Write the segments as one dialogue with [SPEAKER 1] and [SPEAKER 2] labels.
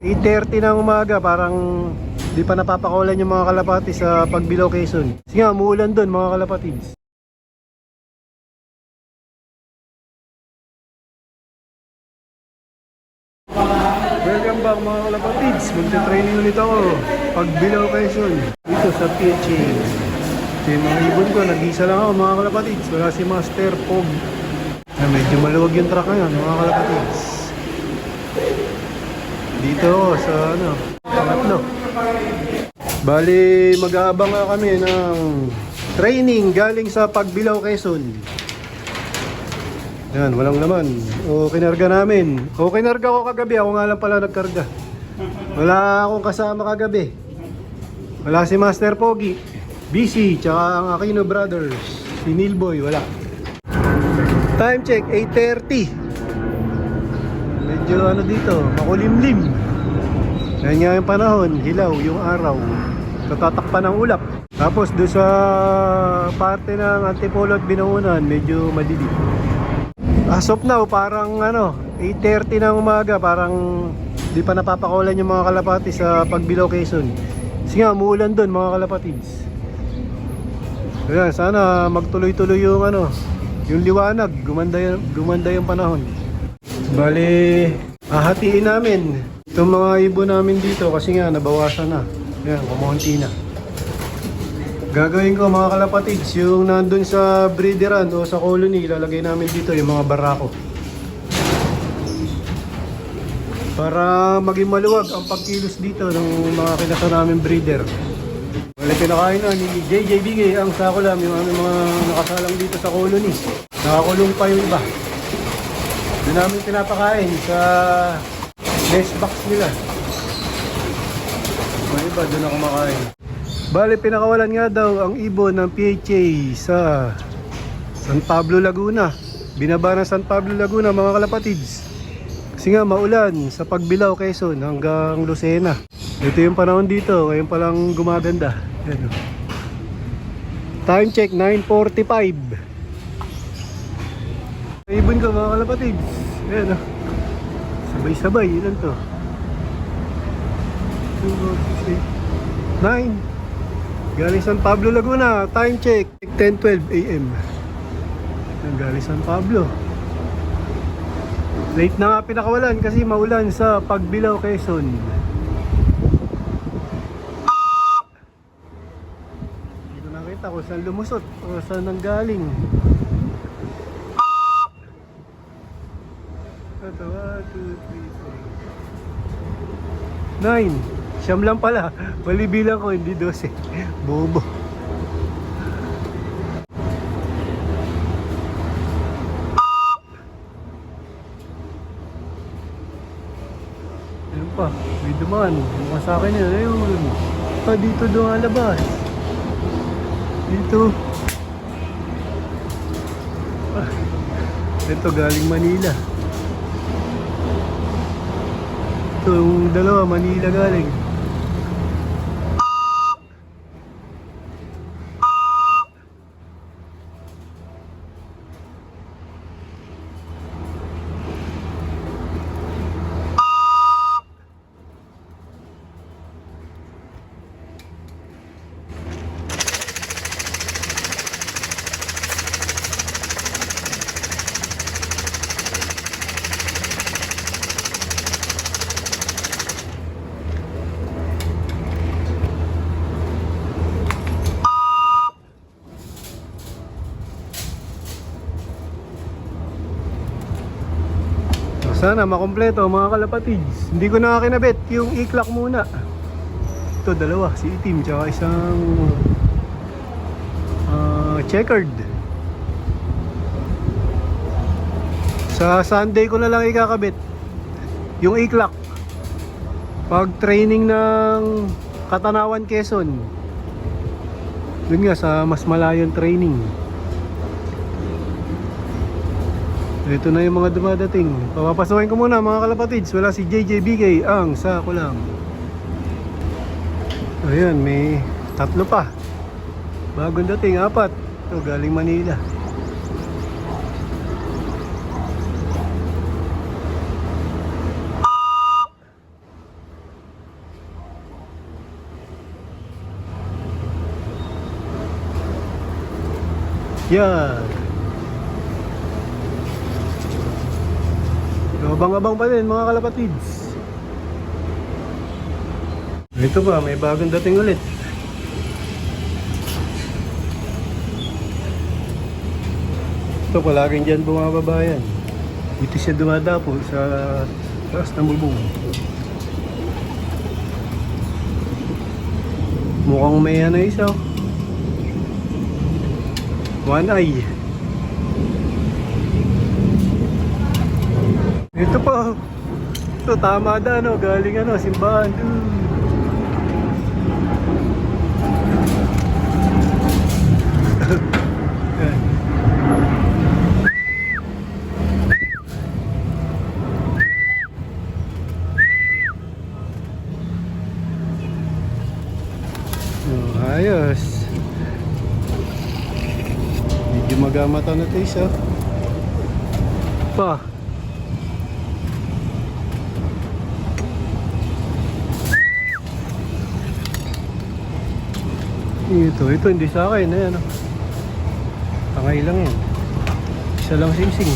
[SPEAKER 1] 8:30 ng umaga, parang di pa napapakawalan yung mga kalapati sa Pagbilao, Quezon. Kasi nga, umuulan doon mga kalapatids. Welcome back mga kalapatids. Magta-training ulit ako. Pagbilao, Quezon. Dito sa PHA. Ito yung mga ibon ko. Nag-isa lang ako mga kalapatids. Wala si Master Pog. Medyo maluwag yung truck ngayon mga kalapatids. Dito sa pangatlo. Bali, mag-aabang nga kami ng training galing sa Pagbilao, Quezon. Yan, walang laman. O kinarga namin. O kinarga ko kagabi. Ako nga lang pala nagkarga. Wala akong kasama kagabi. Wala si Master Pogi, BC, tsaka ang Aquino Brothers. Si Nilboy, wala. Time check, 8:30. Medyo dito, makulimlim. Yan nga yung panahon, hilaw yung araw. Natatakpan ng ulap. Tapos doon sa parte ng Antipolo at Binangonan, medyo madilim. As of now, parang 8:30 ng umaga, parang di pa napapakawalan yung mga kalapati sa Pagbilao, Quezon. Kasi nga, umuulan doon mga kalapatids. Ayan, sana magtuloy-tuloy yung yung liwanag, gumanda yung panahon. Bali, hahatiin namin itong mga ibon namin dito kasi nga nabawasan na. Ayan, kumonti na. Gagawin ko mga kalapatids, yung nandun sa breederan o sa colony, ilalagay namin dito yung mga barako. Para maging maluwag ang pagkilos dito ng mga kinasa namin breeder. Wala pinakain na ni JJBK ang sakulam, yung aming mga nakasalang dito sa colony. Nakakulong pa yung iba. Doon namin pinapakain sa nest box nila. May iba doon na kumakain. Bale, pinakawalan nga daw ang ibon ng PHA sa San Pablo, Laguna. Binaba ng San Pablo, Laguna mga kalapatids. Kasi nga maulan sa Pagbilao, Quezon hanggang Lucena. Ito yung panahon dito, ngayon palang gumaganda. Yan. Time check, 9:45. Ibon ko mga kalapatids. Yan, sabay-sabay, ilan to? 2, 4, 6, 8, 9. Galing San Pablo, Laguna. Time check, 10:12 AM. Galing San Pablo. Late na nga pinakawalan kasi maulan sa Pagbilao, Quezon. Dito nakita ko saan lumusot o saan nanggaling. Ito, 1, 2, 3, 4, 9. Siyam lang pala. Mali bilang ko, hindi 12. Bobo. Ayun pa, may dumaan. Mukha sa akin yun. Ayun. Dito doon alabas. Dito. Ito galing Manila. Ito yung dalawa, Manila galing. Sana makompleto mga kalapatids. Hindi ko na kinabit yung iklak muna. Ito dalawa, si itim tsaka isang checkered. Sa Sunday ko na lang ikakabit yung iklak pag training ng Katanawan, Quezon. Doon nga sa mas malayong training. Ito na yung mga dumadating. Papapasukin ko muna mga kalapatids. Wala si JJBK ang sakulam. Ayan, may tatlo pa. Bagong dating, 4. Ito galing Manila. Yan. Abang-abang pa din mga kalapatids. Ito pa, may bagong dating ulit. Ito, palaging dyan bumababa yan. Dito siya dumadapo sa taas ng bubong. Mukhang may ano isa. One eye. Ito pa. Ito, tama da, no? Galing ano, simbahan. Oh, ayos. Medyo magamata na ito isa. Pa. Ito hindi sa akin. Ayan, oh. Tangay lang yan. Isa lang sing-sing.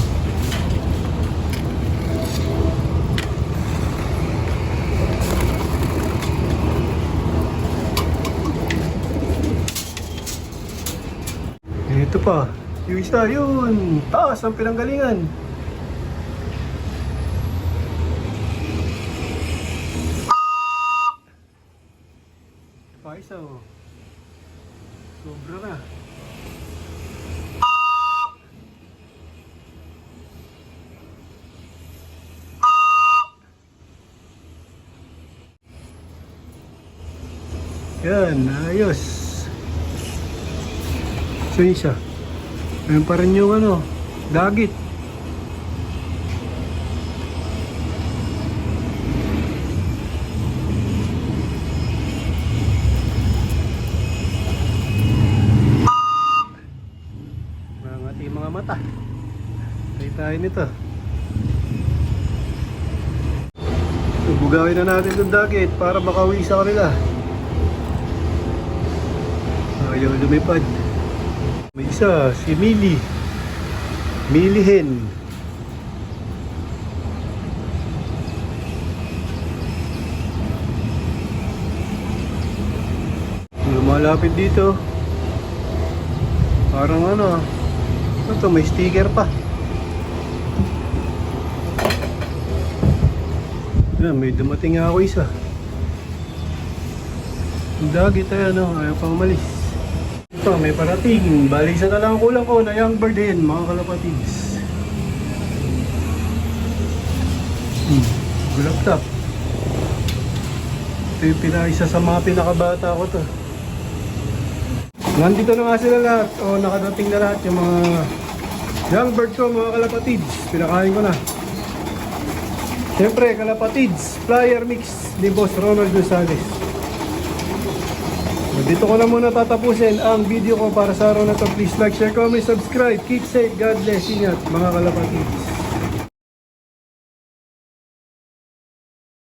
[SPEAKER 1] Ito pa. Yung isa, yun. Taas ang pinanggalingan. Pa isa, oh. Sobra na. Yan, ayos. So yun siya. Ayun pa rin yung ano, dagit. Mangati yung mga mata. Tayo tayo nito. Bugawin na natin itong dagit para makauwi sa kanila. Ayaw lumipad. May isa, si Mili. Milihin. Lumalapit dito. Parang ano, ito may sticker pa. Yan, may dumating nga ako isa. Ang dagit ay ano, ayaw pa umalis. Ito, may parating. Bali isa na lang ang kulang ko na young bird din, mga kalapatids. Gulap-tap. Ito yung isa sa mga pinakabata ko to. Nandito na nga sila lahat. O, nakadating na lahat yung mga young bird ko, mga kalapatids. Pinakain ko na. Siyempre, kalapatids, flyer mix ni Boss Ronald Gonzales. Dito ko na muna tatapusin ang video ko para sa araw na to. Please like, share, comment, subscribe. Keep safe. God bless. Ingat mga kalapatids.